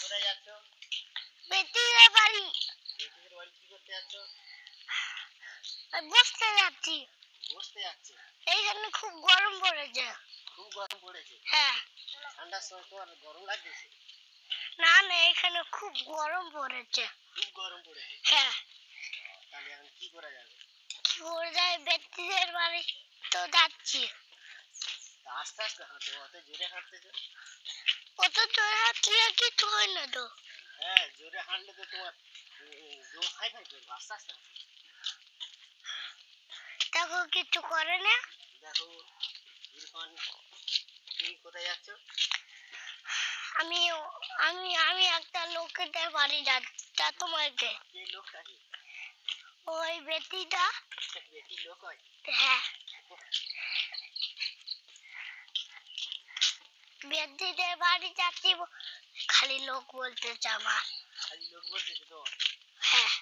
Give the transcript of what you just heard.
কোথায় যাচ্ছ? বেটিদের বাড়ি। বেটিদের বাড়ি কি করতে যাচ্ছ? বসতে যাচ্ছি। বসতে যাচ্ছ? এইখানে খুব গরম পড়েছে। খুব গরম পড়েছে? হ্যাঁ। ঠান্ডার সময় তোমার গরম লাগতেছে? না না, এখানে খুব গরম পড়েছে। খুব গরম পড়েছে? হ্যাঁ। তাহলে এখন কি করা যাবে? কি করে যায়, বেটিদের বাড়ি তো যাচ্ছি। আস্তে আস্তে হাঁটো, অত জোরে হাঁটতেছো? অত জোরে হাঁটলে কিছু হয় না তো। হ্যাঁ, জোরে হাঁটলে তো তোমার দম হাই ফাই করবে। আস্তে আস্তে হাঁটো। দেখো কিছু করে না। দেখো ইরফান, তুমি কোথায় যাচ্ছ? আমি আমি আমি একটা লোকেদের বাড়ি যাচ্ছি। তোমাকে কে লোকটাকে? ওই বেটিটা। বেটি লোক হয়? হ্যাঁ, বেটিদের বাড়ি যাচ্ছি। খালি লোক বলতেছে আমার। খালি লোক বলতেছে তো? হ্যাঁ।